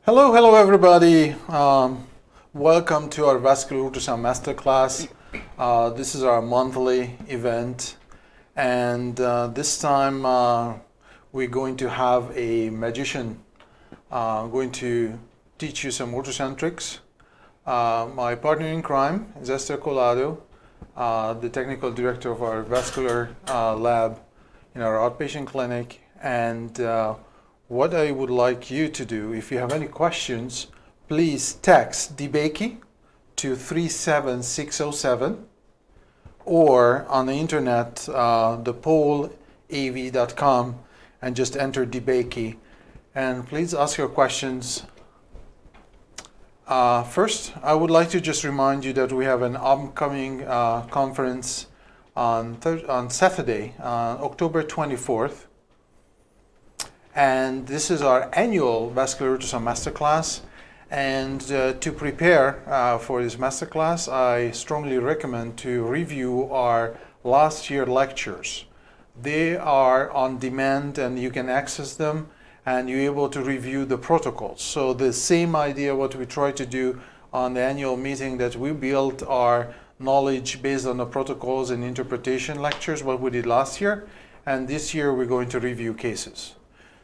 Hello everybody. Welcome to our Vascular Ultrasound Master Class. This is our monthly event, and this time we're going to have a magician going to teach you some ultrasound tricks. My partner in crime is Esther Colado, the technical director of our vascular lab in our outpatient clinic, and what I would like you to do, if you have any questions, please text DeBakey to 37607 or on the internet, thepolav.com, and just enter DeBakey. And please ask your questions. First, I would like to just remind you that we have an upcoming conference on Saturday, October 24th. And this is our annual Vascular Ultrasound Master Class. And to prepare for this master class, I strongly recommend to review our last year lectures. They are on demand and you can access them, and you're able to review the protocols. So the same idea what we try to do on the annual meeting, that we built our knowledge based on the protocols and interpretation lectures, what we did last year. And this year we're going to review cases.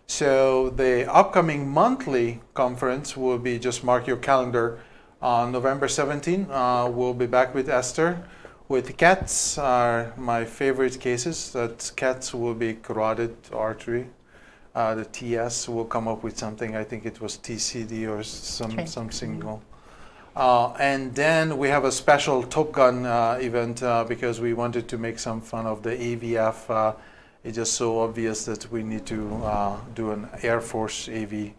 So the upcoming monthly conference will be, just mark your calendar, on November 17. We'll be back with Esther. With cats are my favorite cases. That cats will be carotid artery. The TS will come up with something. I think it was TCD or some single. And then we have a special Top Gun event because we wanted to make some fun of the AVF. It's just so obvious that we need to do an Air Force AV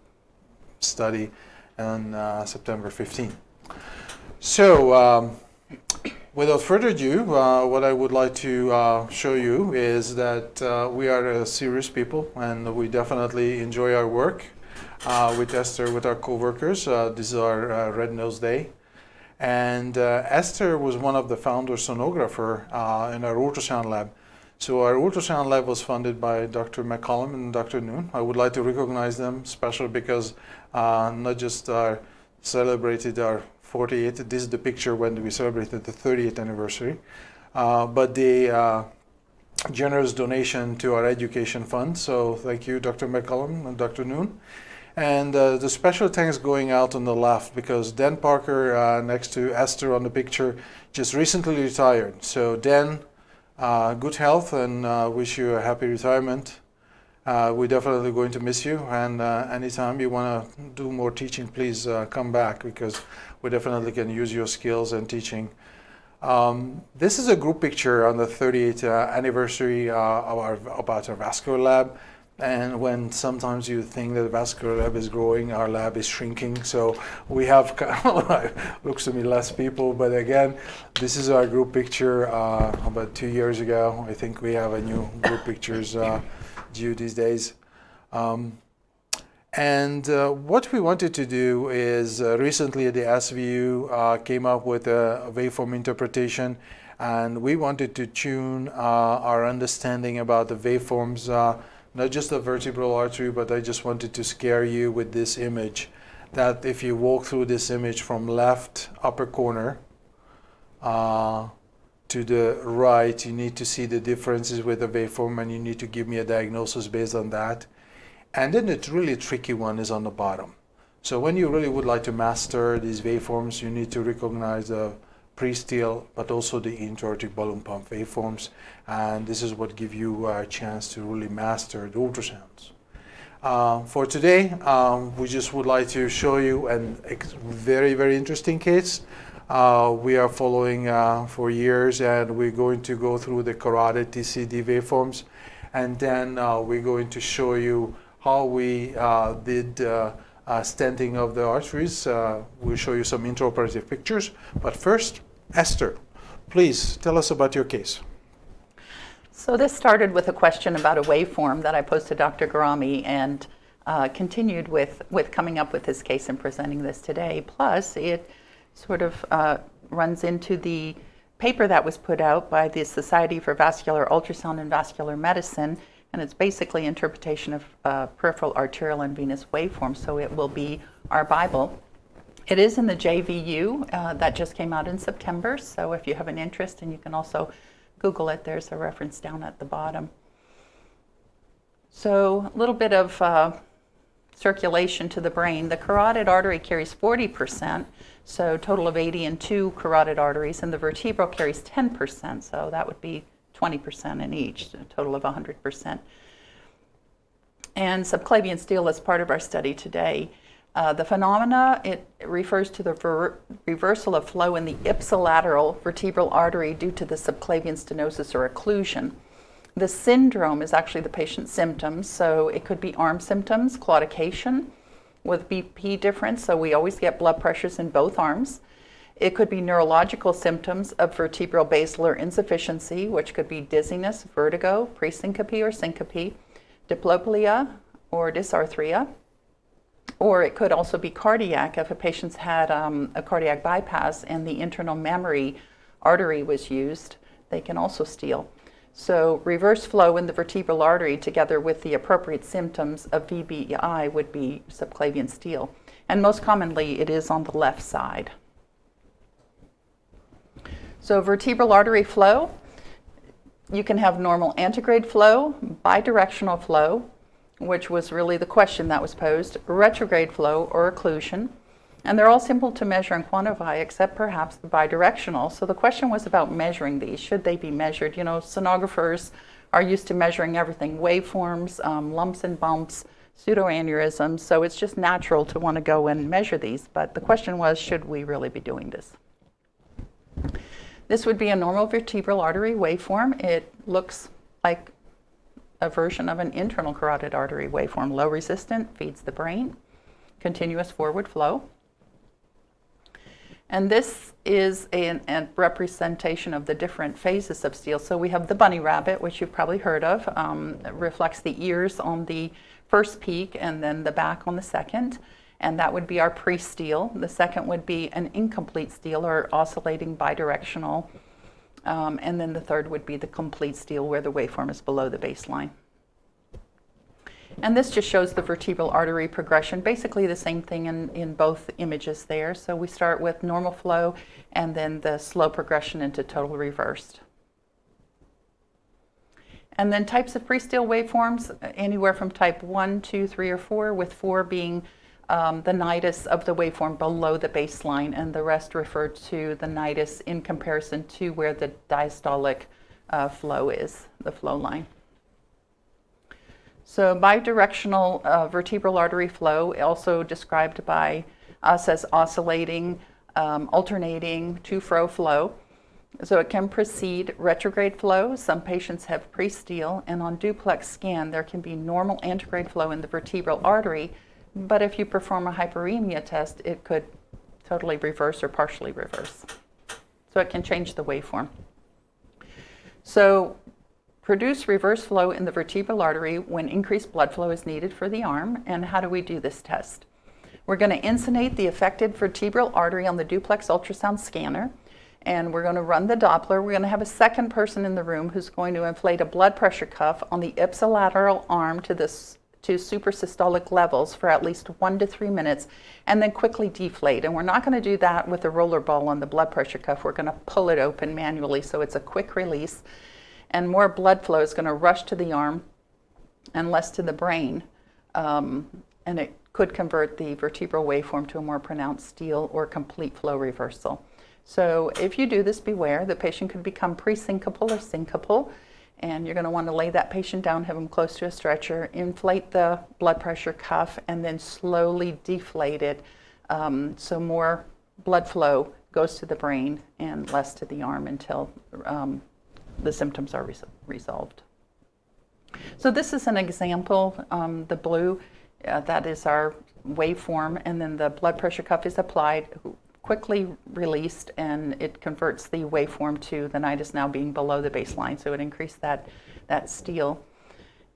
study on September 15. So without further ado, what I would like to show you is that we are serious people, and we definitely enjoy our work with Esther, with our co-workers. This is our Red Nose Day. And Esther was one of the founder sonographer in our ultrasound lab. So our ultrasound lab was funded by Dr. McCollum and Dr. Noon. I would like to recognize them, especially because not just celebrated our 48th, this is the picture when we celebrated the 30th anniversary, but the generous donation to our education fund. So thank you, Dr. McCollum and Dr. Noon. And the special thanks going out on the left, because Dan Parker, next to Esther on the picture, just recently retired. So Dan, good health, and wish you a happy retirement. We're definitely going to miss you, and anytime you want to do more teaching, please come back, because we definitely can use your skills and teaching. This is a group picture on the 38th anniversary about our vascular lab. And when sometimes you think that the vascular lab is growing, our lab is shrinking. So we have, looks to me, less people. But again, this is our group picture about 2 years ago. I think we have a new group pictures due these days. And what we wanted to do is recently the SVU came up with a waveform interpretation. And we wanted to tune our understanding about the waveforms, not just the vertebral artery, but I just wanted to scare you with this image, that if you walk through this image from left upper corner to the right, you need to see the differences with the waveform, and you need to give me a diagnosis based on that. And then the really tricky one is on the bottom. So when you really would like to master these waveforms, you need to recognize the pre-steal, but also the intra-aortic balloon pump waveforms, and this is what gives you a chance to really master the ultrasounds. For today, we just would like to show you a very, very interesting case. We are following for years, and we're going to go through the carotid TCD waveforms, and then we're going to show you how we did stenting of the arteries. We'll show you some intraoperative pictures. But first, Esther, please tell us about your case. So this started with a question about a waveform that I posed to Dr. Garami, and continued with coming up with this case and presenting this today. Plus, it sort of runs into the paper that was put out by the Society for Vascular Ultrasound and Vascular Medicine and it's basically interpretation of peripheral, arterial, and venous waveforms, so it will be our Bible. It is in the JVU that just came out in September, so if you have an interest, and you can also Google it, there's a reference down at the bottom. So a little bit of circulation to the brain. The carotid artery carries 40%, so total of 80 in 2 carotid arteries, and the vertebral carries 10%, so that would be 20% in each, a total of 100%. And subclavian steel is part of our study today. The phenomena, it refers to the reversal of flow in the ipsilateral vertebral artery due to the subclavian stenosis or occlusion. The syndrome is actually the patient's symptoms, so it could be arm symptoms, claudication with BP difference, so we always get blood pressures in both arms. It could be neurological symptoms of vertebral basilar insufficiency, which could be dizziness, vertigo, presyncope or syncope, diplopia or dysarthria. Or it could also be cardiac if a patient's had a cardiac bypass and the internal mammary artery was used, they can also steal. So reverse flow in the vertebral artery together with the appropriate symptoms of VBI would be subclavian steal. And most commonly it is on the left side. So vertebral artery flow, you can have normal antegrade flow, bidirectional flow, which was really the question that was posed, retrograde flow or occlusion. And they're all simple to measure and quantify except perhaps the bidirectional. So the question was about measuring these. Should they be measured? You know, sonographers are used to measuring everything, waveforms, lumps and bumps, pseudoaneurysms. So it's just natural to want to go and measure these. But the question was, should we really be doing this? This would be a normal vertebral artery waveform. It looks like a version of an internal carotid artery waveform. Low resistant, feeds the brain, continuous forward flow. And this is a representation of the different phases of steal. So we have the bunny rabbit, which you've probably heard of. It reflects the ears on the first peak and then the back on the second. And that would be our pre-steal. The second would be an incomplete steal or oscillating bidirectional. And then the third would be the complete steal where the waveform is below the baseline. And this just shows the vertebral artery progression, basically the same thing in both images there. So we start with normal flow and then the slow progression into total reversed. And then types of pre-steal waveforms, anywhere from type 1, 2, 3, or 4, with 4 being the nidus of the waveform below the baseline, and the rest refer to the nidus in comparison to where the diastolic flow is, the flow line. So bidirectional vertebral artery flow, also described by us as oscillating, alternating to-fro flow. So it can precede retrograde flow. Some patients have pre-steal, and on duplex scan there can be normal antegrade flow in the vertebral artery, but if you perform a hyperemia test, it could totally reverse or partially reverse. So it can change the waveform. So produce reverse flow in the vertebral artery when increased blood flow is needed for the arm. And how do we do this test? We're going to insonate the affected vertebral artery on the duplex ultrasound scanner, and we're going to run the Doppler. We're going to have a second person in the room who's going to inflate a blood pressure cuff on the ipsilateral arm to suprasystolic levels for at least 1 to 3 minutes, and then quickly deflate. And we're not going to do that with a roller ball on the blood pressure cuff. We're going to pull it open manually, so it's a quick release. And more blood flow is going to rush to the arm and less to the brain. And it could convert the vertebral waveform to a more pronounced steal or complete flow reversal. So if you do this, beware. The patient could become presyncopal or syncopal. And you're going to want to lay that patient down, have them close to a stretcher, inflate the blood pressure cuff, and then slowly deflate it so more blood flow goes to the brain and less to the arm until the symptoms are resolved. So this is an example. The blue, that is our waveform, and then the blood pressure cuff is applied, quickly released, and it converts the waveform to the nidus now being below the baseline. So it increased that steal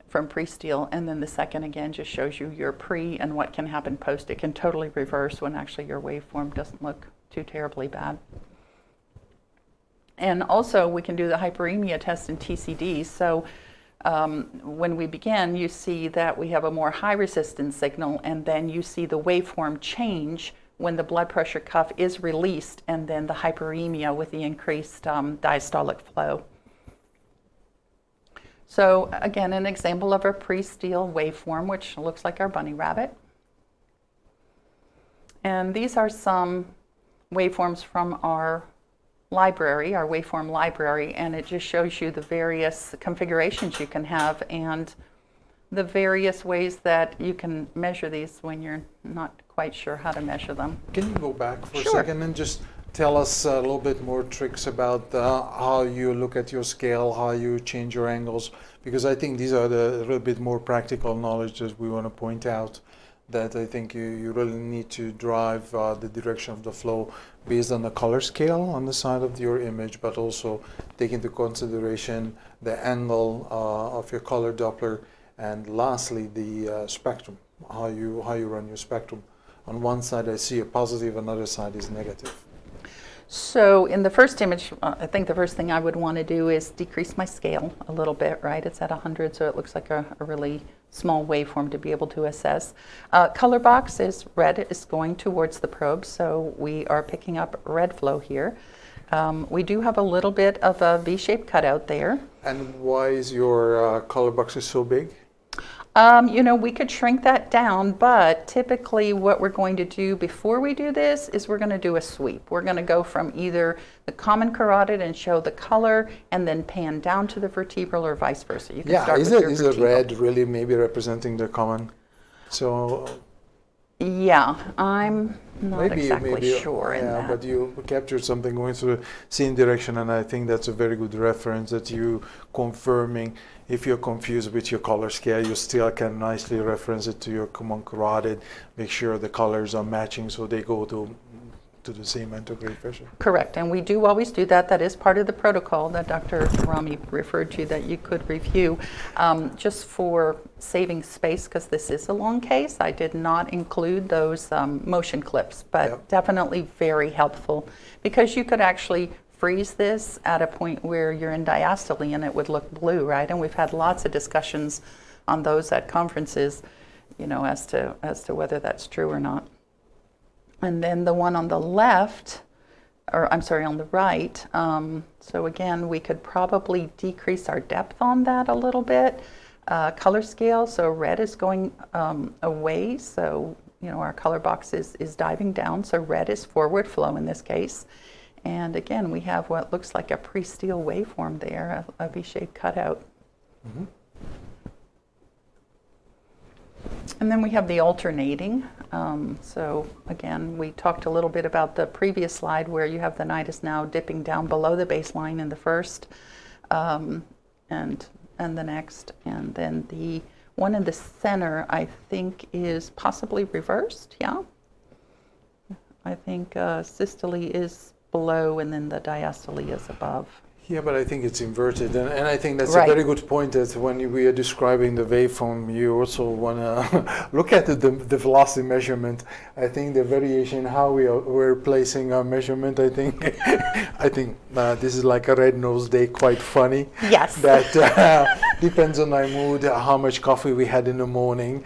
from pre-steal. And then the second, again, just shows you your pre and what can happen post. It can totally reverse when actually your waveform doesn't look too terribly bad. And also we can do the hyperemia test in TCD. So when we begin, you see that we have a more high resistance signal, and then you see the waveform change when the blood pressure cuff is released, and then the hyperemia with the increased diastolic flow. So again, an example of a pre-steal waveform, which looks like our bunny rabbit. And these are some waveforms from our library, our waveform library, and it just shows you the various configurations you can have and the various ways that you can measure these when you're not quite sure how to measure them. Can you go back for Sure. a second and just tell us a little bit more tricks about how you look at your scale, how you change your angles? Because I think these are the little bit more practical knowledge that we want to point out, that I think you really need to drive the direction of the flow based on the color scale on the side of your image, but also take into consideration the angle of your color Doppler, and lastly the spectrum, how you run your spectrum. On one side I see a positive, another side is negative. So in the first image, I think the first thing I would want to do is decrease my scale a little bit, right? It's at 100, so it looks like a really small waveform to be able to assess. Color box is red is going towards the probe, so we are picking up red flow here. We do have a little bit of a V-shaped cutout there. And why is your color box is so big? You know, we could shrink that down, but typically what we're going to do before we do this is we're going to do a sweep. We're going to go from either the common carotid and show the color and then pan down to the vertebral or vice versa. You can start with your is vertebral. it red really maybe representing the common? So yeah, I'm not maybe exactly sure in yeah, that. but you captured something going through the same direction, and I think that's a very good reference that you confirming. If you're confused with your color scale, you still can nicely reference it to your common carotid, make sure the colors are matching so they go to the same antegrade fashion. Correct, and we do always do that. That is part of the protocol that Dr. Garami referred to that you could review. Just for saving space, because this is a long case, I did not include those motion clips, but Yep. definitely very helpful, because you could actually freeze this at a point where you're in diastole and it would look blue, right? And we've had lots of discussions on those at conferences, you know, as to whether that's true or not. And then the one on the left, or I'm sorry, on the right, so again, we could probably decrease our depth on that a little bit. Color scale, so red is going away, so you know our color box is diving down, so red is forward flow in this case. And again, we have what looks like a pre-steal waveform there, a V-shaped cutout. Mm-hmm. And then we have the alternating. So again, we talked a little bit about the previous slide where you have the nidus now dipping down below the baseline in the first and the next. And then the one in the center, I think, is possibly reversed, yeah? I think systole is below and then the diastole is above. Yeah, but I think it's inverted, and I think that's Right. a very good point that when we are describing the waveform, you also want to look at the velocity measurement. I think the variation, how we're placing our measurement, I think this is like a red-nosed day, quite funny. Yes. That depends on my mood, how much coffee we had in the morning.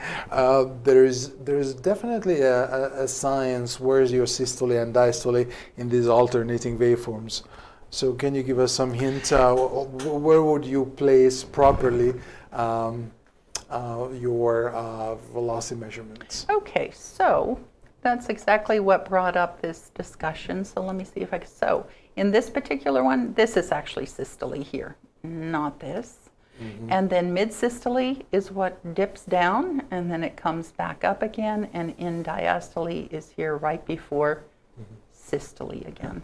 There's definitely a science, where's your systole and diastole in these alternating waveforms. So can you give us some hint? Where would you place properly your velocity measurements? Okay, so that's exactly what brought up this discussion. So let me see if I can. So in this particular one, this is actually systole here, not this. Mm-hmm. And then mid-systole is what dips down, and then it comes back up again, and in diastole is here right before systole again.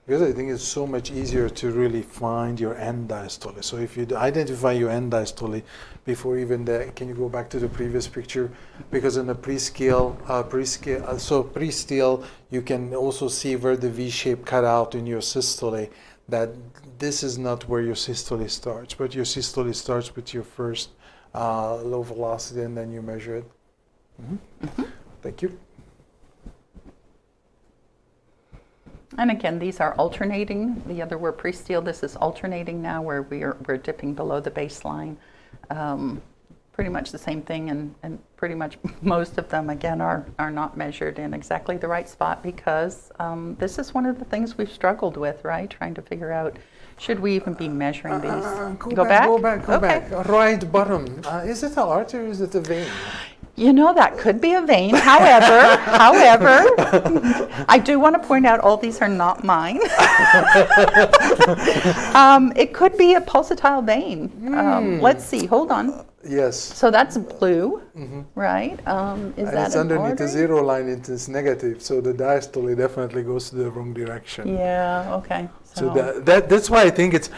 Because I think it's so much easier to really find your end diastole. So if you identify your end diastole before even can you go back to the previous picture? Because in the pre-steal, you can also see where the V-shape cut out in your systole, that this is not where your systole starts, but your systole starts with your first low velocity and then you measure it. Mm-hmm. Mm-hmm. Thank you. And again, these are alternating. The other were pre-steal. This is alternating now, where we're dipping below the baseline. pretty much the same thing, and pretty much most of them, again, are not measured in exactly the right spot because this is one of the things we've struggled with, right? Trying to figure out, should we even be measuring these? Go back. Right bottom. Is it an artery or is it a vein? You know, that could be a vein. However, I do want to point out all these are not mine. It could be a pulsatile vein. Let's see. Hold on. Yes. So that's blue, right? Is and that it's an underneath the artery? zero line, it is negative, so the diastole definitely goes to the wrong direction. Yeah, okay. So that's why I think it's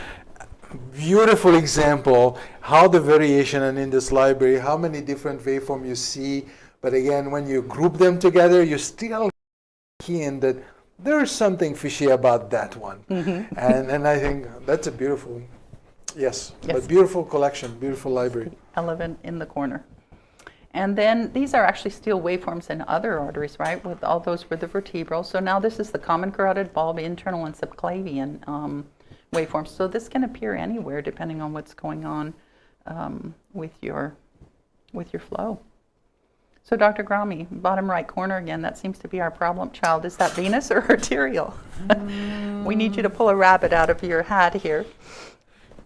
a beautiful example how the variation, and in this library, how many different waveform you see. But again, when you group them together, you still key in that there's something fishy about that one. And I think that's a beautiful, yes, but beautiful collection, beautiful library. Relevant in the corner. And then these are actually still waveforms in other arteries, right? With all those were the vertebral. So now this is the common carotid bulb, internal and subclavian waveforms. So this can appear anywhere depending on what's going on with your flow. So Dr. Garami, bottom right corner again, that seems to be our problem child. Is that venous or arterial? We need you to pull a rabbit out of your hat here.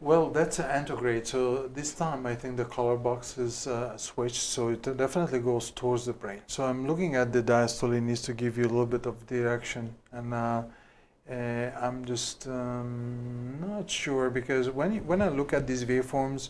Well, that's an antegrade. So this time I think the color box is switched, so it definitely goes towards the brain. So I'm looking at the diastole, it needs to give you a little bit of direction. And I'm just not sure, because when I look at these waveforms,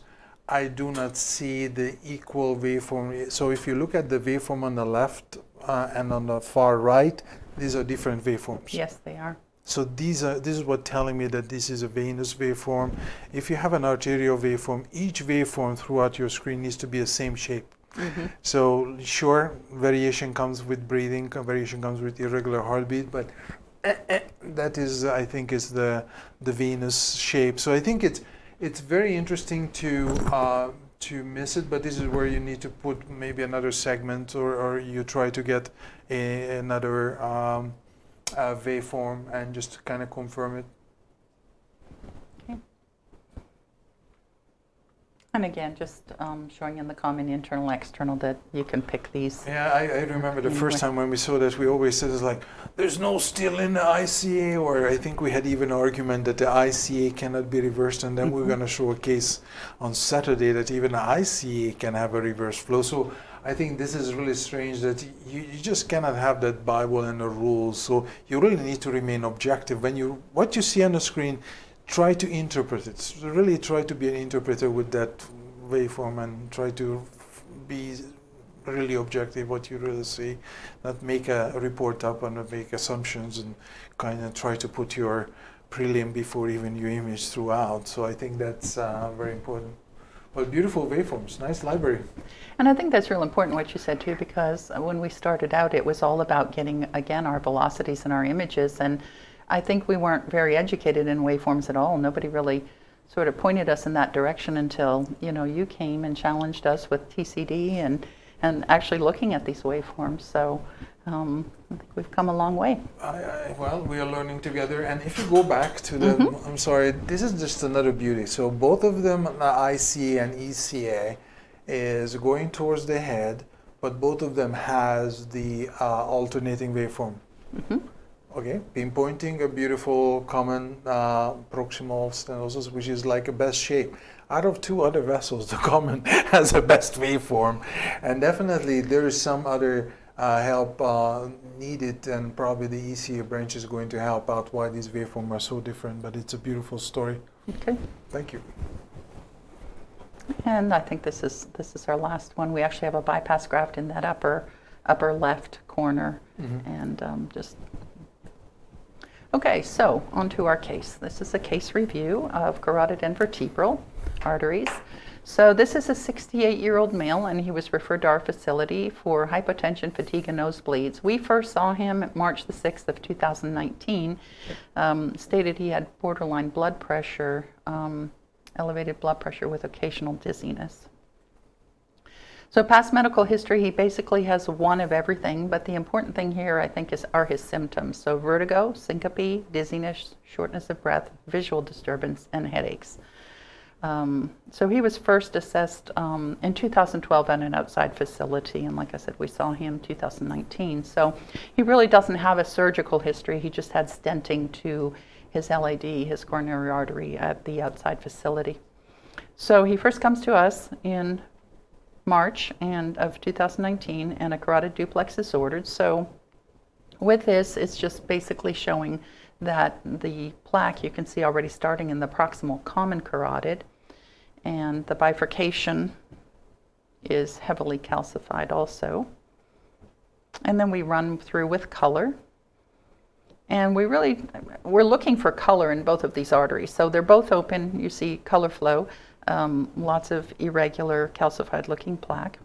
I do not see the equal waveform. So if you look at the waveform on the left and on the far right, these are different waveforms. Yes, they are. So this is what telling me that this is a venous waveform. If you have an arterial waveform, each waveform throughout your screen needs to be the same shape. So sure, variation comes with breathing, variation comes with irregular heartbeat, but that is, I think, is the venous shape. So I think it's very interesting to miss it, but this is where you need to put maybe another segment, or you try to get another waveform and just kind of confirm it. Okay. And again, just showing in the common internal, external that you can pick these. Yeah, I remember the first time when we saw this, we always said it's like, there's no steel in the ICA, or I think we had even an argument that the ICA cannot be reversed, and then we're going to show a case on Saturday that even the ICA can have a reverse flow. So I think this is really strange that you just cannot have that Bible and the rules. So you really need to remain objective. When what you see on the screen, try to interpret it. So really try to be an interpreter with that waveform and try to be really objective what you really see. Not make a report up and make assumptions and kind of try to put your prelim before even your image throughout. So I think that's very important. Well, beautiful waveforms, nice library. And I think that's real important what you said too, because when we started out, it was all about getting, again, our velocities and our images. And I think we weren't very educated in waveforms at all. Nobody really sort of pointed us in that direction until, you came and challenged us with TCD and actually looking at these waveforms. So I think we've come a long way. Well, we are learning together. And if you go back to the, I'm sorry, this is just another beauty. So both of them, ICA and ECA, is going towards the head, but both of them has the alternating waveform. Okay, pinpointing a beautiful common proximal stenosis, which is like a best shape. Out of two other vessels, the common has a best waveform. And definitely there is some other help needed, and probably the ECA branch is going to help out why these waveforms are so different, but it's a beautiful story. Okay. Thank you. And I think this is our last one. We actually have a bypass graft in that upper left corner, and just. Okay, so on to our case. This is a case review of carotid and vertebral arteries. So this is a 68-year-old male, and he was referred to our facility for hypotension, fatigue, and nosebleeds. We first saw him March the 6th of 2019. Stated he had borderline blood pressure, elevated blood pressure with occasional dizziness. So past medical history, he basically has one of everything, but the important thing here, I think, are his symptoms. So vertigo, syncope, dizziness, shortness of breath, visual disturbance, and headaches. So he was first assessed in 2012 at an outside facility, and like I said, we saw him 2019. So he really doesn't have a surgical history. He just had stenting to his LAD, his coronary artery, at the outside facility. So he first comes to us in March of 2019, and a carotid duplex is ordered. So with this, it's just basically showing that the plaque you can see already starting in the proximal common carotid, and the bifurcation is heavily calcified also. And then we run through with color. And we're looking for color in both of these arteries. So they're both open. You see color flow, lots of irregular calcified looking plaque.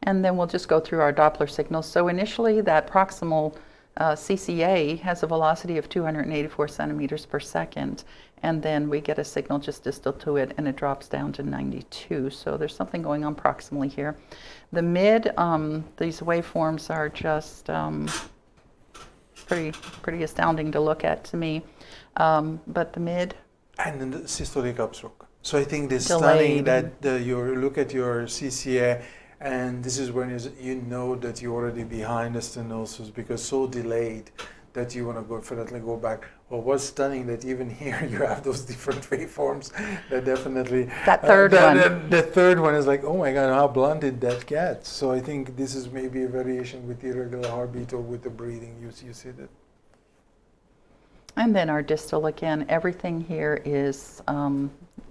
And then we'll just go through our Doppler signals. So initially that proximal CCA has a velocity of 284 centimeters per second. And then we get a signal just distal to it, and it drops down to 92. So there's something going on proximally here. The mid, these waveforms are just pretty astounding to look at to me. But the mid. And then the systolic upstroke. So I think this stunning that you look at your CCA, and this is when you know that you're already behind the stenosis, because so delayed that you want to definitely go back. Well, what's stunning that even here you have those different waveforms that definitely... That third one. The third one is like, oh my God, how blunted that gets. So I think this is maybe a variation with the irregular heartbeat or with the breathing. You see that. And then our distal, again, everything here is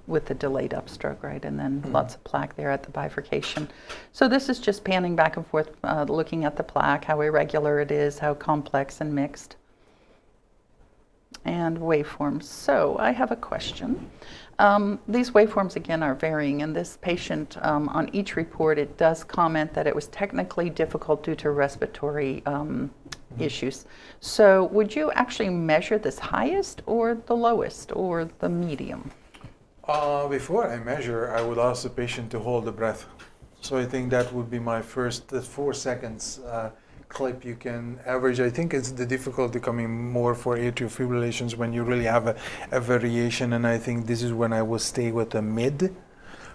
with the delayed upstroke, right? And then lots of plaque there at the bifurcation. So this is just panning back and forth, looking at the plaque, how irregular it is, how complex and mixed. And waveforms. So I have a question. These waveforms, again, are varying. And this patient, on each report, it does comment that it was technically difficult due to respiratory issues. So would you actually measure this highest or the lowest or the medium? Before I measure, I would ask the patient to hold the breath. So I think that would be my first 4 seconds clip you can average. I think it's the difficulty coming more for atrial fibrillations when you really have a variation, and I think this is when I will stay with the mid.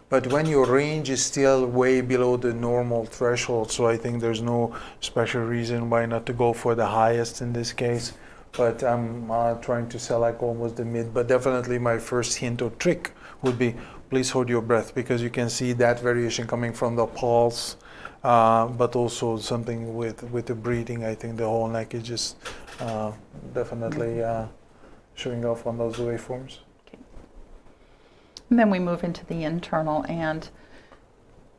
But when your range is still way below the normal threshold, so I think there's no special reason why not to go for the highest in this case. But I'm trying to select almost the mid. But definitely my first hint or trick would be, please hold your breath, because you can see that variation coming from the pulse, but also something with the breathing. I think the whole neck is just definitely showing off on those waveforms. And then we move into the internal, and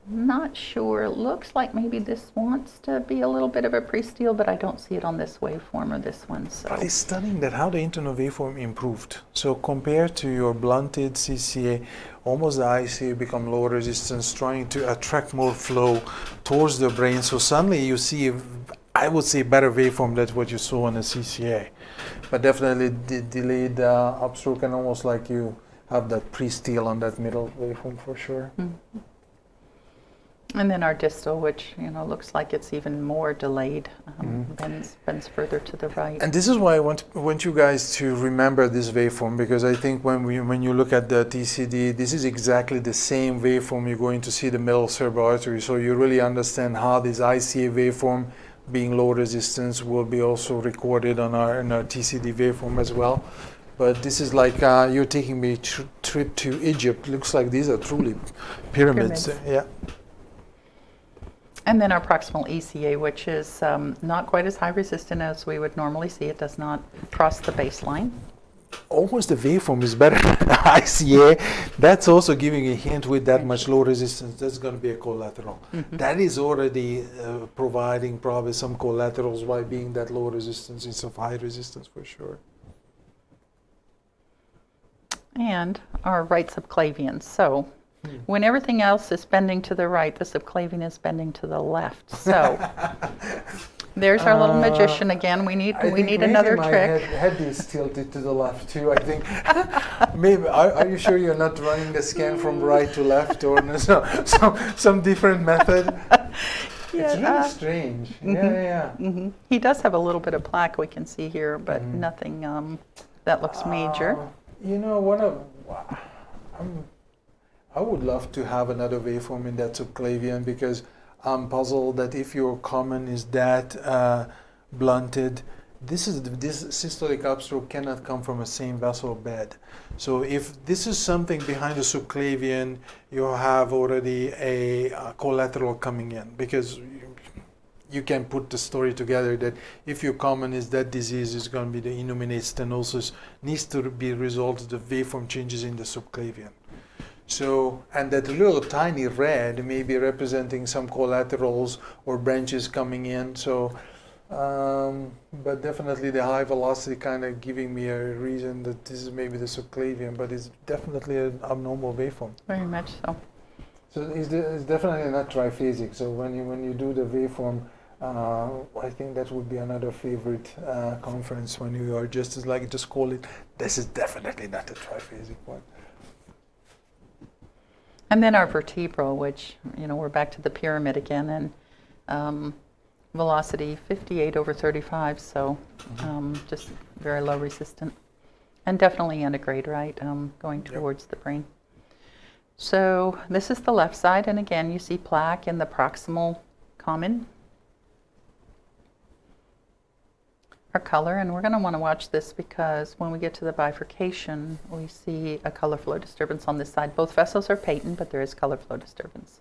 not sure, it looks like maybe this wants to be a little bit of a pre-steal, but I don't see it on this waveform or this one. So. But it's stunning that how the internal waveform improved. So compared to your blunted CCA, almost the ICA become low resistance, trying to attract more flow towards the brain. So suddenly you see, I would say, better waveform than what you saw on the CCA. But definitely the delayed upstroke, and almost like you have that pre-steal on that middle waveform for sure. Mm-hmm. And then our distal, which looks like it's even more delayed, bends further to the right. And this is why I want you guys to remember this waveform, because I think when you look at the TCD, this is exactly the same waveform you're going to see the middle cerebral artery. So you really understand how this ICA waveform, being low resistance, will be also recorded on our TCD waveform as well. But this is like you're taking me trip to Egypt. Looks like these are truly pyramids. Yeah. And then our proximal ECA, which is not quite as high resistant as we would normally see. It does not cross the baseline. Almost the waveform is better than the ICA. That's also giving a hint with that much low resistance. That's going to be a collateral. Mm-hmm. That is already providing probably some collaterals by being that low resistance instead of high resistance for sure. And our right subclavian. So when everything else is bending to the right, the subclavian is bending to the left. So there's our little magician again. We need another trick. My head is tilted to the left too, I think. Maybe are you sure you're not running the scan from right to left, or some different method? Yeah, it's really strange. Mm-hmm. Yeah. Mm-hmm. He does have a little bit of plaque we can see here, but nothing that looks major. I would love to have another waveform in that subclavian, because I'm puzzled that if your common is that blunted, this systolic upstroke cannot come from a same vessel bed. So if this is something behind the subclavian, you have already a collateral coming in, because you can put the story together that if your common is that disease is going to be the innominate stenosis, needs to be resolved the waveform changes in the subclavian. So, and that little tiny red may be representing some collaterals or branches coming in. So, but definitely the high velocity kind of giving me a reason that this is maybe the subclavian, but it's definitely an abnormal waveform. Very much so. So it's definitely not triphasic. So when you do the waveform, I think that would be another favorite conference when you are just call it, this is definitely not a triphasic one. And then our vertebral, which, we're back to the pyramid again, and velocity 58/35, so just very low resistant. And definitely antegrade, right, going towards the brain. So this is the left side, and again, you see plaque in the proximal common. Our color, and we're going to want to watch this because when we get to the bifurcation, we see a color flow disturbance on this side. Both vessels are patent, but there is color flow disturbance.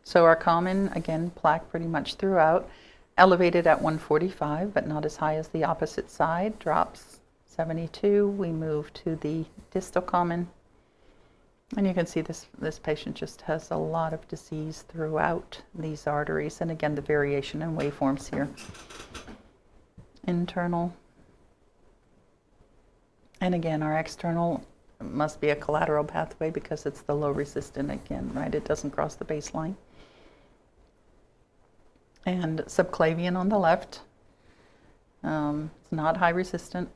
So our common, again, plaque pretty much throughout, elevated at 145, but not as high as the opposite side, drops 72. We move to the distal common, and you can see this patient just has a lot of disease throughout these arteries, and again, the variation in waveforms here. Internal, and again, our external must be a collateral pathway because it's the low resistant again, right? It doesn't cross the baseline. And subclavian on the left, it's not high resistant.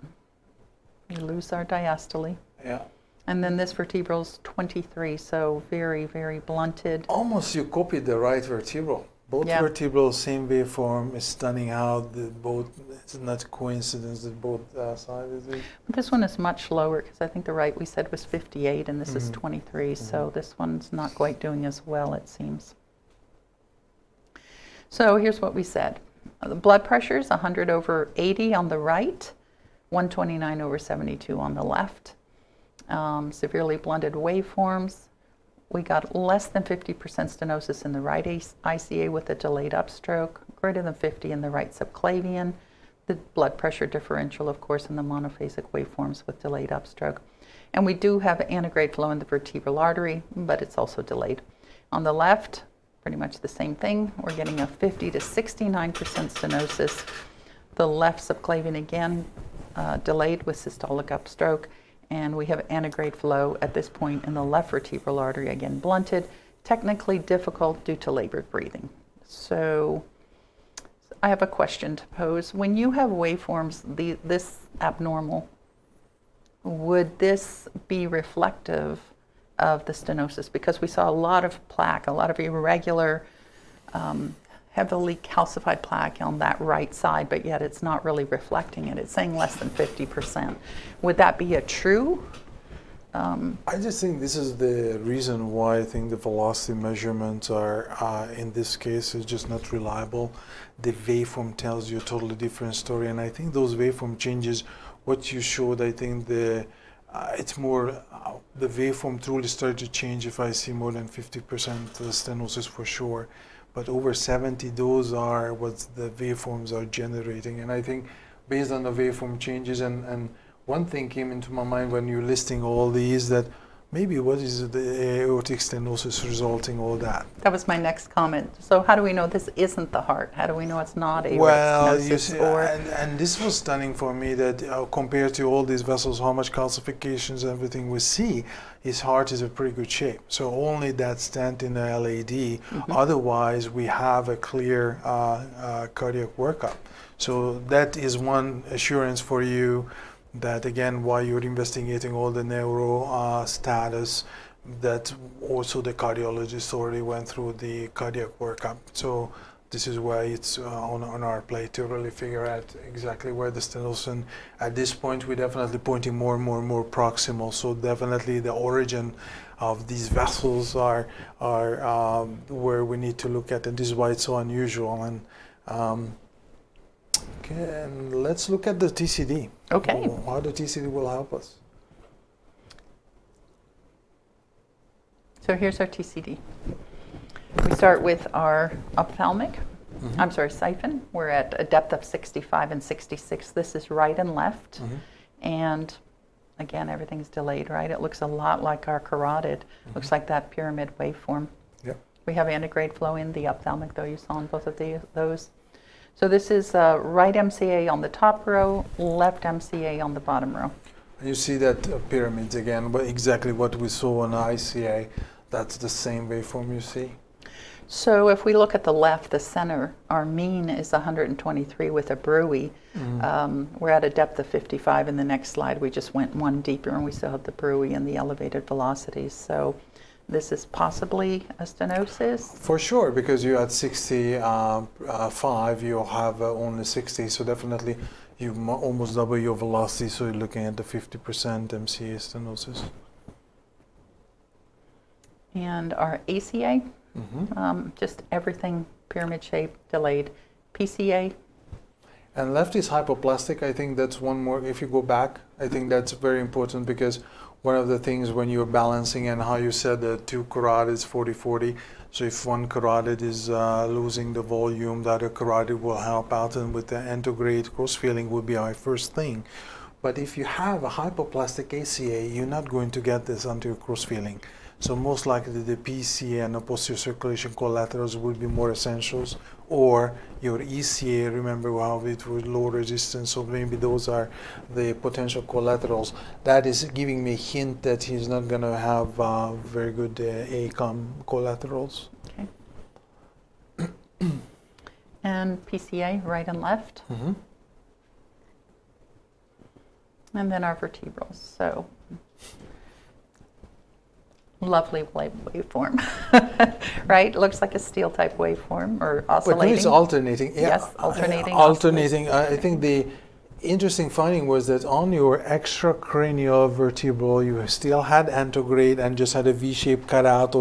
We lose our diastole. Yeah. And then this vertebral's 23, so very, very blunted. Almost you copied the right vertebral. Both vertebrals, same waveform, is stunning out. It's not coincidence that both sides. This one is much lower because I think the right we said was 58 and this is 23, so this one's not quite doing as well, it seems. So here's what we said. The blood pressure is 100/80 on the right, 129/72 on the left. Severely blunted waveforms. We got less than 50% stenosis in the right ICA with a delayed upstroke, greater than 50 in the right subclavian. The blood pressure differential, of course, in the monophasic waveforms with delayed upstroke. And we do have antegrade flow in the vertebral artery, but it's also delayed. On the left, pretty much the same thing. We're getting a 50 to 69% stenosis. The left subclavian, again, delayed with systolic upstroke. And we have antegrade flow at this point in the left vertebral artery, again blunted, technically difficult due to labored breathing. So I have a question to pose. When you have waveforms this abnormal, would this be reflective of the stenosis? Because we saw a lot of plaque, a lot of irregular, heavily calcified plaque on that right side, but yet it's not really reflecting it. It's saying less than 50%. Would that be a true? I just think this is the reason why I think the velocity measurements are, in this case, is just not reliable. The waveform tells you a totally different story, and I think those waveform changes, what you showed, I think it's more, the waveform truly started to change if I see more than 50% stenosis for sure. But over 70, those are what the waveforms are generating. And I think based on the waveform changes, and one thing came into my mind when you're listing all these, that maybe what is the aortic stenosis resulting all that? That was my next comment. So how do we know this isn't the heart? How do we know it's not aortic well, stenosis? You see, and this was stunning for me that compared to all these vessels, how much calcifications and everything we see, his heart is in pretty good shape. So only that stent in the LAD. Otherwise, we have a clear cardiac workup. So that is one assurance for you that, again, while you're investigating all the neuro status, that also the cardiologist already went through the cardiac workup. So this is why it's on our plate to really figure out exactly where the stenosis. And at this point, we're definitely pointing more and more proximal. So definitely the origin of these vessels are where we need to look at, and this is why it's so unusual. And okay, and let's look at the TCD. Okay. How the TCD will help us. So here's our TCD. We start with our ophthalmic, siphon. We're at a depth of 65 and 66. This is right and left. And again, everything's delayed, right? It looks a lot like our carotid. Looks like that pyramid waveform. Yep. We have antegrade flow in the ophthalmic, though you saw in both of those. So this is right MCA on the top row, left MCA on the bottom row. You see that pyramids again, but exactly what we saw on ICA. That's the same waveform you see. So if we look at the left, the center, our mean is 123 with a Brewy. We're at a depth of 55. In the next slide, we just went one deeper and we still have the Brewy and the elevated velocities. So this is possibly a stenosis? For sure, because you had 65, you have only 60, so definitely you almost double your velocity, so you're looking at the 50% MCA stenosis. And our ACA? Just everything pyramid shape, delayed. PCA. And left is hypoplastic. I think that's one more. If you go back, I think that's very important, because one of the things when you're balancing, and how you said the two carotids 40-40. So if one carotid is losing the volume, the other carotid will help out, and with the antegrade cross-feeling would be our first thing. But if you have a hypoplastic ACA, you're not going to get this anterior cross-feeling. So most likely the PCA and the posterior circulation collaterals will be more essentials, or your ECA, remember how it was low resistance, so maybe those are the potential collaterals. That is giving me a hint that he's not going to have very good ACOM collaterals. Okay. And PCA, right and left. And then our vertebrals. So lovely waveform, right? Looks like a steel type waveform, or oscillating. But it's alternating. Yeah. Yes, alternating. Alternating. I think the interesting finding was that on your extracranial vertebral, you still had antegrade and just had a V-shaped cutout,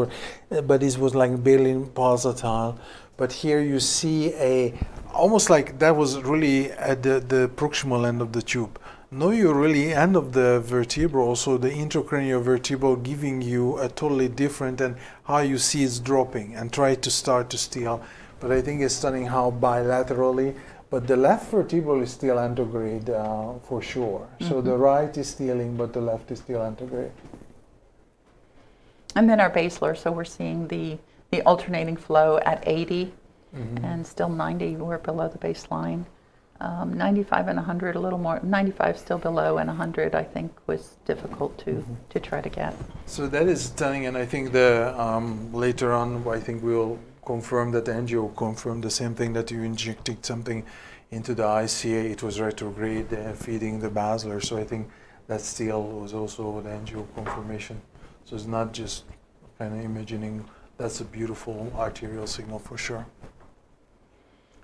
but this was like barely pulsatile. But here you see almost like that was really at the proximal end of the tube. No, you're really end of the vertebral, so the intracranial vertebral giving you a totally different, and how you see it's dropping, and try to start to steal. But I think it's stunning how bilaterally, but the left vertebral is still antegrade for sure. So the right is stealing, but the left is still antegrade. And then our basilar, so we're seeing the alternating flow at 80 and still 90, we're below the baseline. 95 and 100, a little more. 95 still below, and 100 I think was difficult to try to get. So that is stunning, and I think the later on I think we'll confirm that the Angio confirmed the same thing, that you injected something into the ICA. It was retrograde feeding the basilar. So I think that still was also the Angio confirmation. So it's not just kind of imagining. That's a beautiful arterial signal for sure.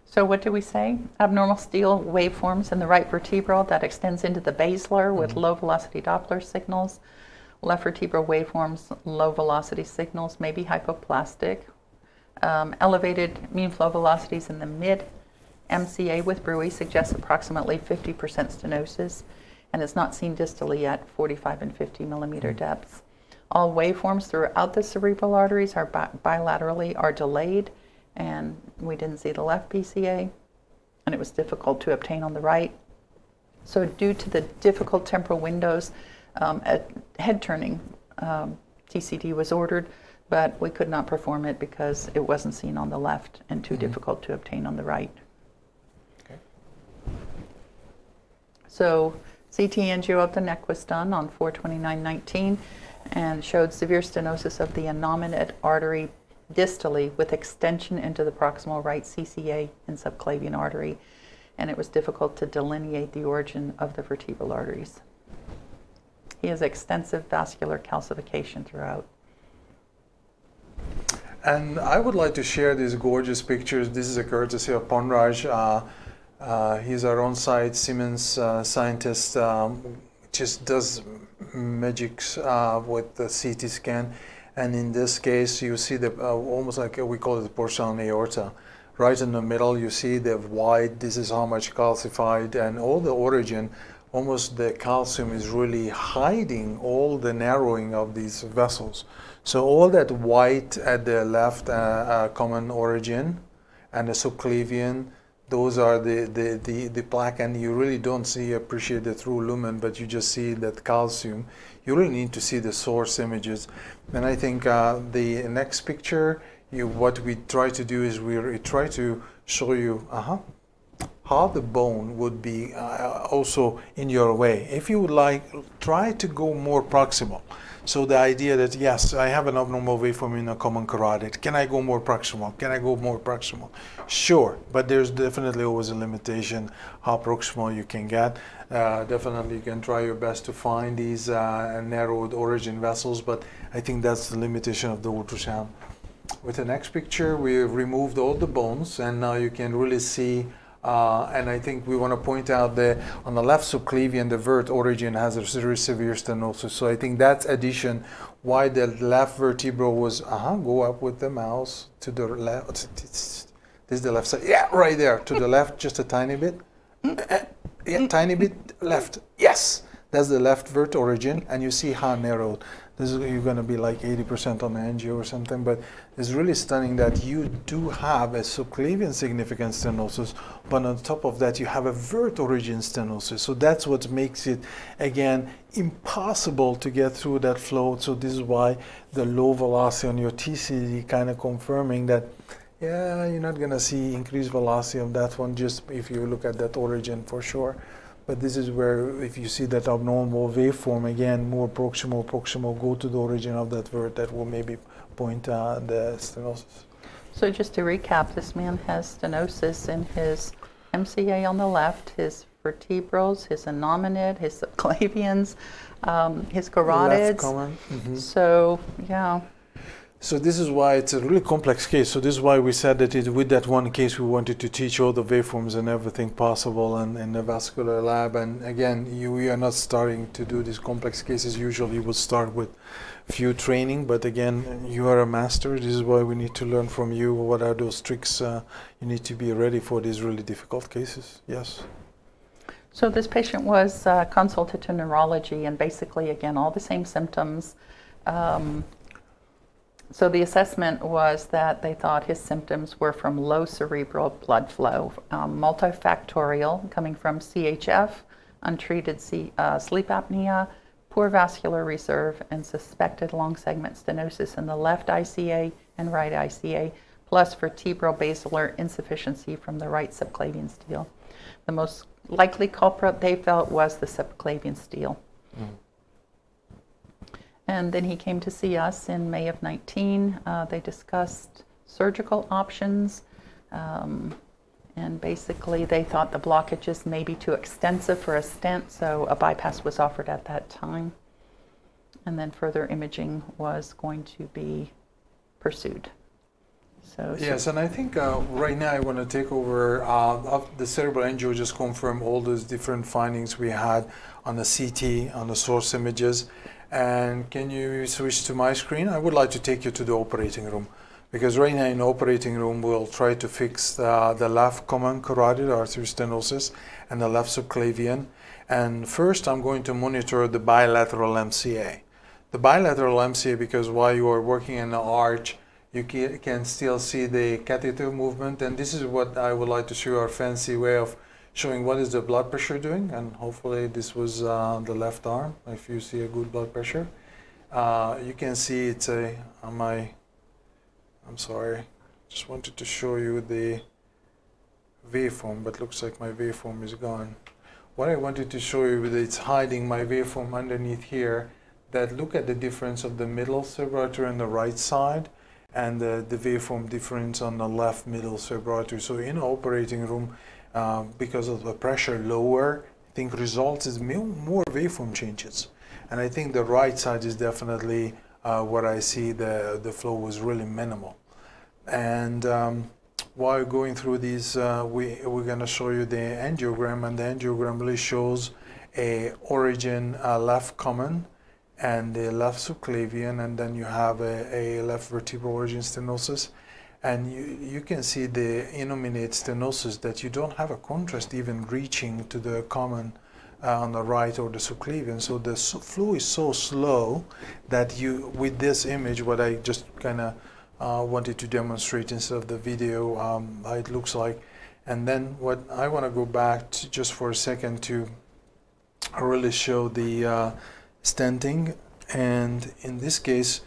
So what do we say? Abnormal steel waveforms in the right vertebral that extends into the basilar with low velocity Doppler signals. Left vertebral waveforms, low velocity signals, maybe hypoplastic. Elevated mean flow velocities in the mid MCA with Brewy suggests approximately 50% stenosis, and it's not seen distally at 45 and 50 millimeter depths. All waveforms throughout the cerebral arteries are bilaterally are delayed, and we didn't see the left PCA, and it was difficult to obtain on the right. So due to the difficult temporal windows, a head turning TCD was ordered, but we could not perform it because it wasn't seen on the left and too difficult to obtain on the right. Okay. So CT angio of the neck was done on 4/29/19 and showed severe stenosis of the innominate artery distally with extension into the proximal right CCA and subclavian artery, and it was difficult to delineate the origin of the vertebral arteries. He has extensive vascular calcification throughout. And I would like to share these gorgeous pictures. This is a courtesy of Panraj. He's our on-site Siemens scientist. just does magics with the CT scan. And in this case, you see the almost like we call it the porcelain aorta. Right in the middle, you see the white. This is how much calcified, and all the origin. Almost the calcium is really hiding all the narrowing of these vessels. So all that white at the left common origin, and the subclavian, those are the plaque, and you really don't appreciate the true lumen, but you just see that calcium. You really need to see the source images. And I think the next picture, what we try to do is we try to show you how the bone would be also in your way. If you would like, try to go more proximal. So the idea that, yes, I have an abnormal waveform in a common carotid. Can I go more proximal? Can I go more proximal? Sure, but there's definitely always a limitation how proximal you can get. Definitely you can try your best to find these narrowed origin vessels, but I think that's the limitation of the ultrasound. With the next picture, we removed all the bones, and now you can really see and I think we want to point out that on the left subclavian, the vert origin has a very severe stenosis. So I think that's addition why the left vertebral was, go up with the mouse to the left. This is the left side. Yeah, right there. To the left, just a tiny bit. Yeah, tiny bit left. Yes, that's the left vert origin. And you see how narrowed. This is, you're going to be like 80% on angio or something, but it's really stunning that you do have a subclavian significant stenosis, but on top of that you have a vert origin stenosis. So that's what makes it, again, impossible to get through that flow. So this is why the low velocity on your TCD kind of confirming that, yeah, you're not going to see increased velocity of that one just if you look at that origin for sure. But this is where, if you see that abnormal waveform, again, more proximal, go to the origin of that vert, that will maybe point the stenosis. So just to recap, this man has stenosis in his MCA on the left, his vertebrals, his innominate, his subclavians, his carotids. Left common. Mm-hmm. So, yeah. So this is why it's a really complex case. So this is why we said that with that one case, we wanted to teach all the waveforms and everything possible in the vascular lab. And again, we are not starting to do these complex cases. Usually we'll start with few training, but again, you are a master. This is why we need to learn from you. What are those tricks? You need to be ready for these really difficult cases. Yes. So this patient was consulted to neurology, and basically, again, all the same symptoms. So the assessment was that they thought his symptoms were from low cerebral blood flow, multifactorial, coming from CHF, untreated sleep apnea, poor vascular reserve, and suspected long segment stenosis in the left ICA and right ICA, plus vertebral basilar insufficiency from the right subclavian steal. The most likely culprit they felt was the subclavian steal. Mm. And then he came to see us in May of 19. They discussed surgical options, and basically they thought the blockages may be too extensive for a stent, so a bypass was offered at that time. And then further imaging was going to be pursued. Yes, and I think right now I want to take over of the cerebral angio, just confirm all those different findings we had on the CT, on the source images. And can you switch to my screen? I would like to take you to the operating room, because right now in the operating room we'll try to fix the left common carotid artery stenosis and the left subclavian. And first I'm going to monitor the bilateral MCA. The bilateral MCA, because while you are working in the arch, you can still see the catheter movement, and this is what I would like to show you, our fancy way of showing what is the blood pressure doing, and hopefully this was the left arm, if you see a good blood pressure. You can see it's I'm sorry, just wanted to show you the waveform, but looks like my waveform is gone. What I wanted to show you is it's hiding my waveform underneath here, that look at the difference of the middle cerebral artery on the right side, and the waveform difference on the left middle cerebral artery. So in the operating room, because of the pressure lower, I think results is more waveform changes. And I think the right side is definitely where I see the flow was really minimal. And while going through these, we're going to show you the angiogram, and the angiogram really shows a origin left common and the left subclavian, and then you have a left vertebral origin stenosis. And you can see the innominate stenosis that you don't have a contrast even reaching to the common on the right or the subclavian. So the flow is so slow that you, with this image, what I just kind of wanted to demonstrate instead of the video, how it looks like. And then what I want to go back to just for a second to really show the stenting. And in this case,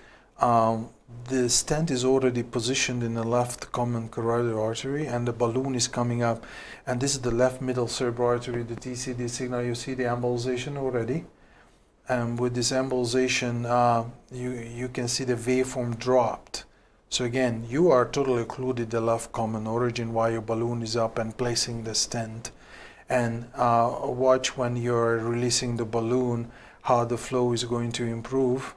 the stent is already positioned in the left common carotid artery, and the balloon is coming up. And this is the left middle cerebral artery, the TCD signal. You see the embolization already. And with this embolization, you can see the waveform dropped. So again, you are totally occluded the left common origin while your balloon is up and placing the stent. And watch when you're releasing the balloon, how the flow is going to improve.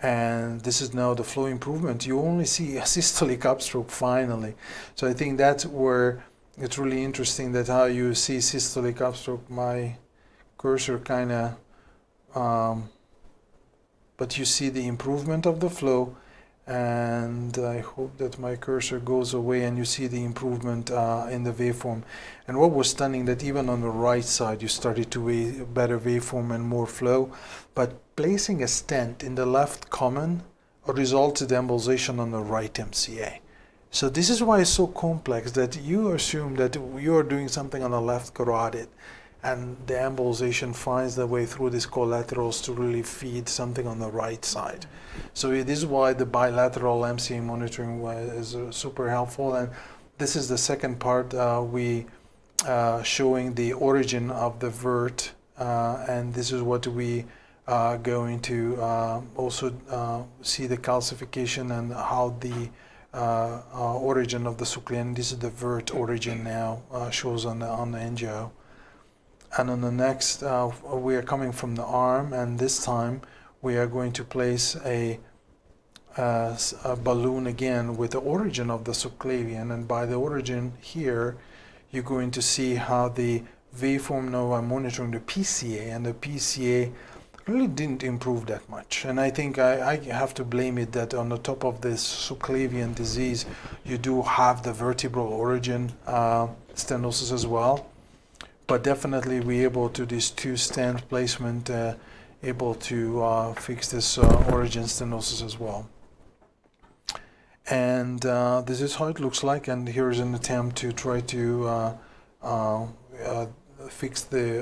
And this is now the flow improvement. You only see a systolic upstroke finally. So I think that's where it's really interesting, that how you see systolic upstroke. My cursor kind of, but you see the improvement of the flow, and I hope that my cursor goes away and you see the improvement in the waveform. And what was stunning, that even on the right side you started to better waveform and more flow, but placing a stent in the left common resulted embolization on the right MCA. So this is why it's so complex, that you assume that you are doing something on the left carotid and the embolization finds the way through these collaterals to really feed something on the right side. So it is why the bilateral MCA monitoring is super helpful. And this is the second part, we showing the origin of the vert, and this is what we going to also see the calcification and how the origin of the subclavian. This is the vert origin now, shows on the Angio. And on the next, we are coming from the arm, and this time we are going to place a balloon again with the origin of the subclavian. And by the origin here, you're going to see how the waveform, now I'm monitoring the PCA, and the PCA really didn't improve that much. And I think I have to blame it that on the top of this subclavian disease, you do have the vertebral origin stenosis as well. But definitely we able to, these two stent placement, able to fix this origin stenosis as well. And this is how it looks like, and here's an attempt to try to fix the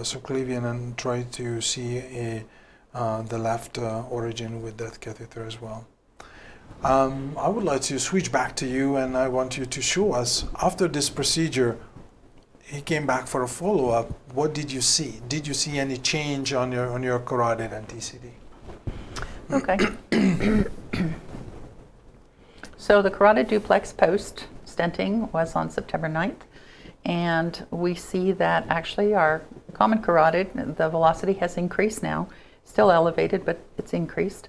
subclavian and try to see the left origin with that catheter as well. I would like to switch back to you, and I want you to show us, after this procedure, he came back for a follow-up. What did you see? Did you see any change on your carotid and TCD? Okay. So the carotid duplex post stenting was on September 9th, and we see that actually our common carotid, the velocity has increased now, still elevated, but it's increased.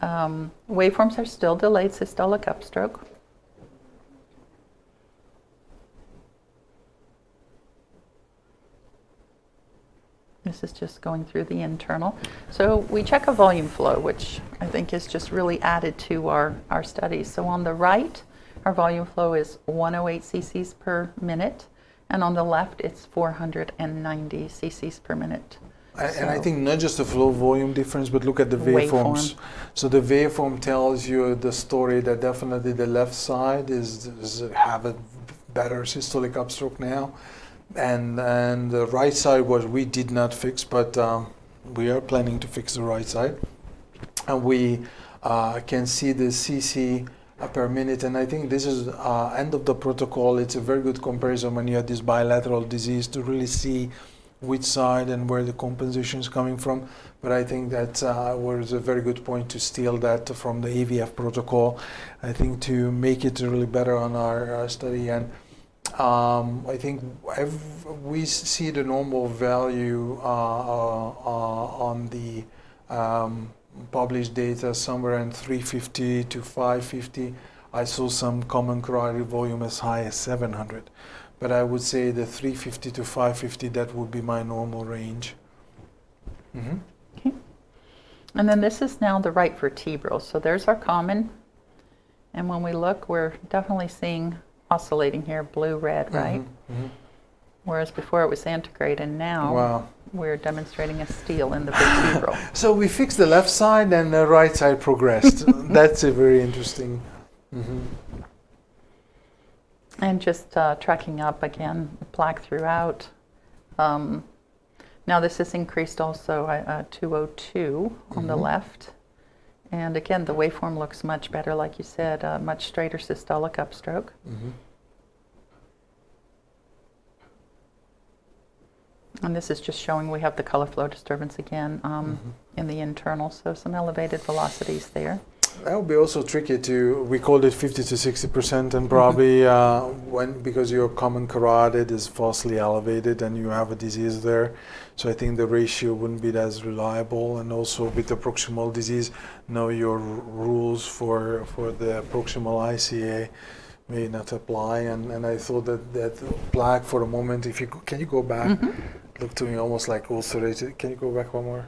Waveforms are still delayed systolic upstroke. This is just going through the internal. So we check a volume flow, which I think is just really added to our studies. So on the right, our volume flow is 108 cc's per minute, and on the left, it's 490 cc's per minute. And I think not just the flow volume difference, but look at the waveforms. So the waveform tells you the story that definitely the left side is have a better systolic upstroke now. And the right side was we did not fix, but we are planning to fix the right side. And we can see the cc per minute, and I think this is end of the protocol. It's a very good comparison when you have this bilateral disease to really see which side and where the compensation is coming from. But I think that was a very good point to steal that from the AVF protocol, I think, to make it really better on our study. And I think we see the normal value on the published data somewhere in 350 to 550. I saw some common carotid volume as high as 700. but I would say the 350 to 550, that would be my normal range. Mm-hmm. Okay. And then this is now the right vertebral. So there's our common. And when we look, we're definitely seeing oscillating here, blue, red, right? Mm-hmm. Mm-hmm. Whereas before it was antegrade, and now Wow. we're demonstrating a steal in the vertebral. So we fixed the left side and the right side progressed. That's a very interesting. Mm-hmm. And just tracking up again, plaque throughout. Now this is increased also 202 on the left. And again, the waveform looks much better, like you said, much straighter systolic upstroke. Mm-hmm. And this is just showing we have the color flow disturbance again in the internal, so some elevated velocities there. That would be also tricky to, we called it 50 to 60%, and probably because your common carotid is falsely elevated and you have a disease there. So I think the ratio wouldn't be as reliable, and also with the proximal disease, know your rules for the proximal ICA may not apply, and I thought that plaque for a moment, if you can you go back, look to me almost like ulcerated. Can you go back one more?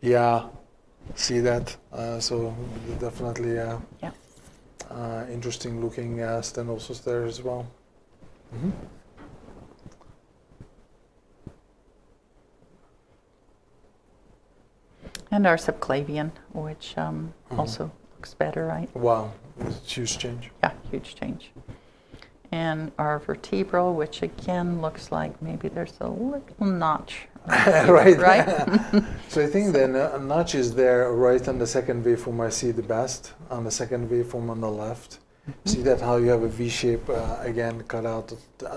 Yeah. See that? So definitely interesting looking stenosis there as well. Mm-hmm. And our subclavian, which also looks better, right? Wow, it's a huge change. Yeah, huge change. And our vertebral, which again looks like maybe there's a little notch. Right. Right? So I think the notch is there right on the second waveform. I see the best on the second waveform on the left. See that how you have a V shape again cut out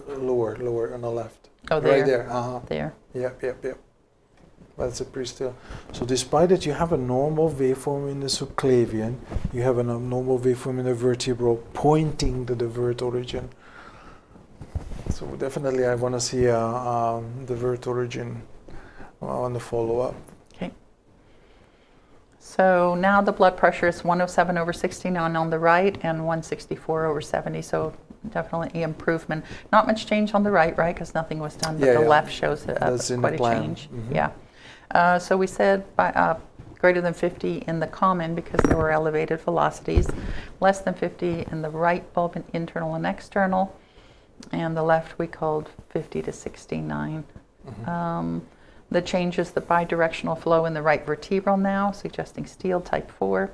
lower on the left. Oh, there. Right there. There. Yep. That's a pretty still. So despite that you have a normal waveform in the subclavian, you have an abnormal waveform in the vertebral pointing to the vert origin. So definitely I want to see the vert origin on the follow-up. Okay. So now the blood pressure is 107/69 on the right and 164/70. So definitely improvement. Not much change on the right, because nothing was done, but the left shows quite a change. Mm-hmm. Yeah. So we said by, greater than 50 in the common because there were elevated velocities, less than 50 in the right bulb internal and external, and the left we called 50 to 69. Mm-hmm. The change is the bidirectional flow in the right vertebral now, suggesting steal type 4,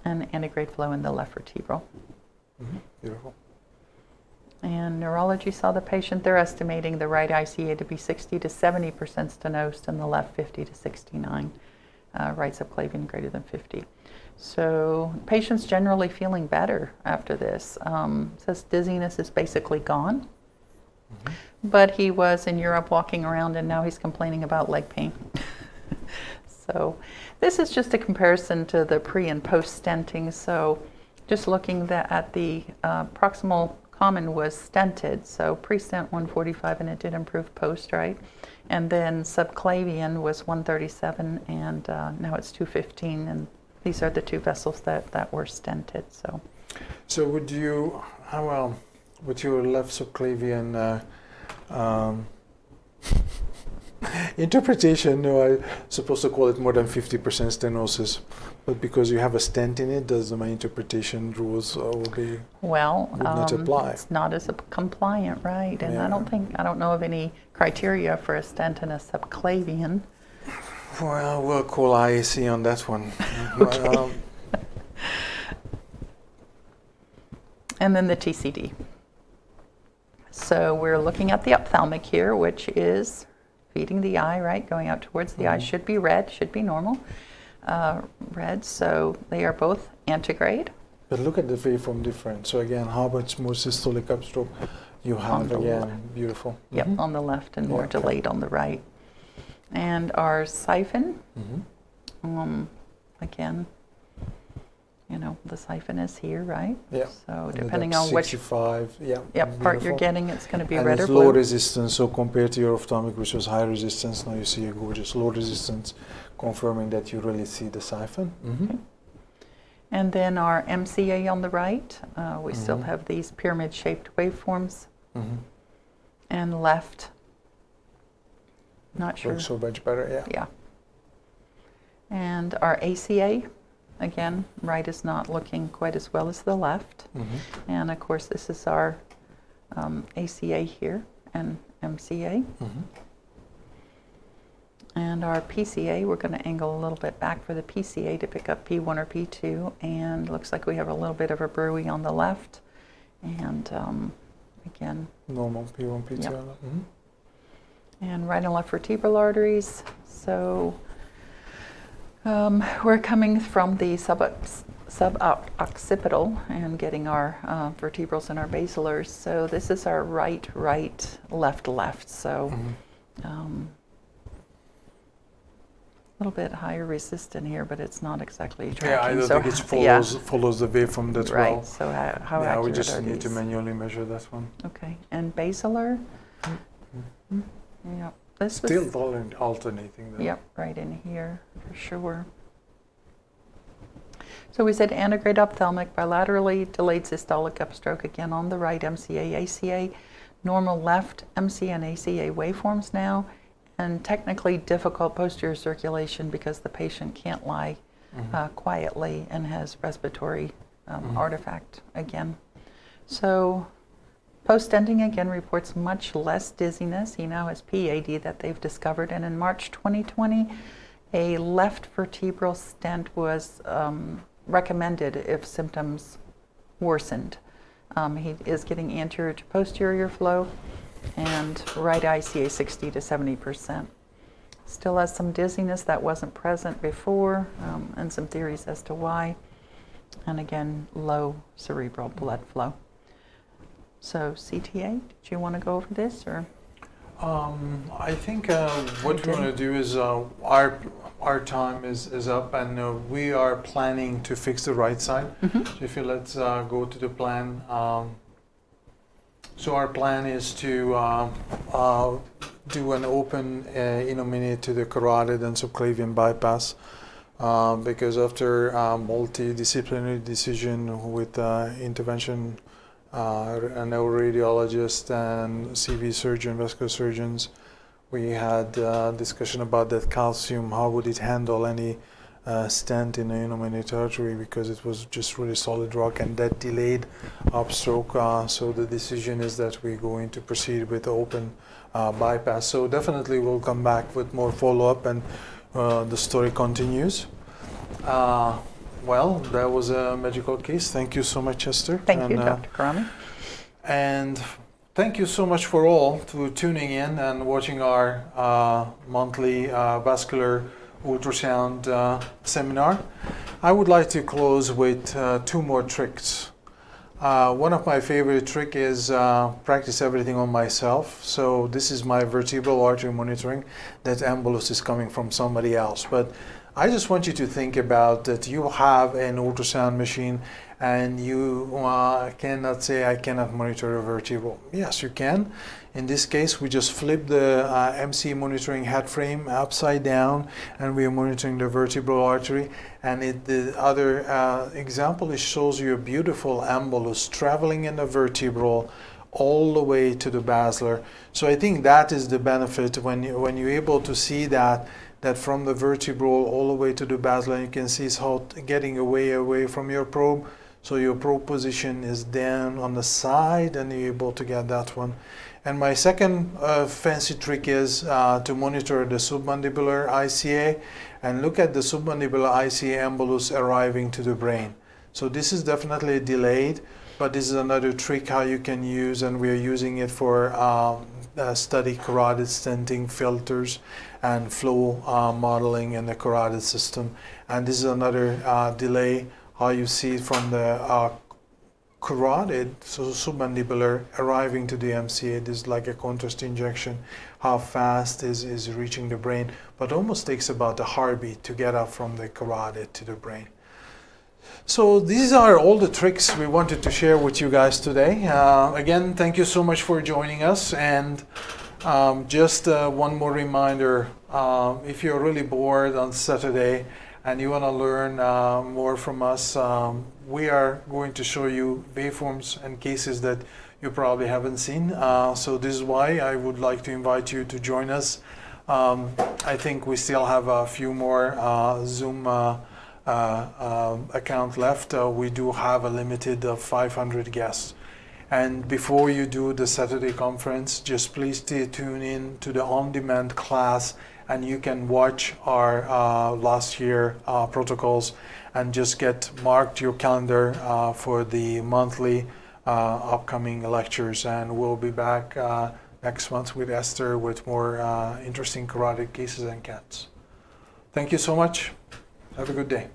and antegrade flow in the left vertebral. Mm-hmm. Beautiful. And neurology saw the patient. They're estimating the right ICA to be 60 to 70% stenosed and the left 50 to 69. Right subclavian greater than 50. So patient's generally feeling better after this. Says dizziness is basically gone. Mm-hmm. But he was in Europe walking around and now he's complaining about leg pain. So this is just a comparison to the pre and post stenting. So just looking at the proximal common was stented, so pre-stent 145 and it did improve post, right? And then subclavian was 137 and now it's 215, and these are the two vessels that were stented. So would you, with your left subclavian interpretation, no, I'm supposed to call it more than 50% stenosis, but because you have a stent in it, does my interpretation rules would not apply? It's not as compliant, right? And Yeah. I don't know of any criteria for a stent in a subclavian. Well, we'll call IAC on that one. Okay. And then the TCD. So we're looking at the ophthalmic here, which is feeding the eye, right? Going out towards the eye should be red, should be normal. Red, so they are both antegrade. But look at the waveform difference. So again, how much more systolic upstroke you have again. Beautiful. Yep, on the left and more delayed on the right. And our siphon, again, the siphon is here, right? Yeah. So depending on which 65, part you're getting, it's going to be and red or it's blue. low resistance, so compared to your ophthalmic, which was high resistance, now you see a gorgeous low resistance, confirming that you really see the siphon. Mm-hmm. Okay. And then our MCA on the right, we still have these pyramid-shaped waveforms. And left, not sure. Looks so much better, yeah. Yeah. And our ACA, again, right is not looking quite as well as the left. And of course, this is our ACA here and MCA. And our PCA, we're going to angle a little bit back for the PCA to pick up P1 or P2. And looks like we have a little bit of a bruit on the left. And again, normal P1, P2. Yep. And right and left vertebral arteries. So we're coming from the suboccipital and getting our vertebrals and our basilars. So this is our right, left, left. So a little bit higher resistant here, but it's not exactly tracking. Yeah, I don't think it follows the waveform that well. Right, so how yeah, accurate we just are need to these? manually measure that one. Okay, and basilar? Yeah, this Still was, alternating though. yep, right in here for sure. So we said antegrade ophthalmic, bilaterally delayed systolic upstroke, again on the right, MCA, ACA, normal left, MCA and ACA waveforms now, and technically difficult posterior circulation because the patient can't lie quietly and has respiratory artifact again. So post-stenting again reports much less dizziness. He now has PAD that they've discovered, and in March 2020, a left vertebral stent was recommended if symptoms worsened. He is getting anterior to posterior flow and right ICA 60 to 70%. Still has some dizziness that wasn't present before, and some theories as to why. And again, low cerebral blood flow. So CTA, did you want to go over this, or? I think what we want to do is our time is up, and we are planning to fix the right side. So if you let's go to the plan. So our plan is to do an open innominate to the carotid and subclavian bypass, because after multidisciplinary decision with intervention, a neuroradiologist and CV surgeon, vascular surgeons, we had discussion about that calcium, how would it handle any stent in the innominate artery, because it was just really solid rock and that delayed upstroke. So the decision is that we're going to proceed with the open bypass. So definitely we'll come back with more follow-up, and the story continues. Well, that was a magical case. Thank you so much, Esther. Thank you, Dr. Garami. And thank you so much for all to tuning in and watching our monthly vascular ultrasound seminar. I would like to close with 2 more tricks. One of my favorite trick is practice everything on myself. So this is my vertebral artery monitoring. That embolus is coming from somebody else. But I just want you to think about that you have an ultrasound machine and you cannot say, I cannot monitor a vertebral. Yes, you can. In this case, we just flip the MC monitoring head frame upside down and we are monitoring the vertebral artery. And the other example, it shows you a beautiful embolus traveling in the vertebral all the way to the basilar. So I think that is the benefit when you're able to see that from the vertebral all the way to the basilar, you can see it's how getting away from your probe. So your probe position is down on the side and you're able to get that one. And my second fancy trick is to monitor the submandibular ICA and look at the submandibular ICA embolus arriving to the brain. So this is definitely delayed, but this is another trick how you can use, and we are using it for study carotid stenting filters and flow modeling in the carotid system. And this is another delay, how you see from the carotid, so submandibular, arriving to the MCA. This is like a contrast injection, how fast is reaching the brain, but almost takes about a heartbeat to get up from the carotid to the brain. So these are all the tricks we wanted to share with you guys today. Again, thank you so much for joining us. And just one more reminder, if you're really bored on Saturday and you want to learn more from us, we are going to show you waveforms and cases that you probably haven't seen. So this is why I would like to invite you to join us. I think we still have a few more Zoom account left. We do have a limited of 500 guests. And before you do the Saturday conference, just please tune in to the on-demand class, and you can watch our last year protocols and just get marked your calendar for the monthly upcoming lectures. And we'll be back next month with Esther with more interesting carotid cases and cats. Thank you so much. Have a good day.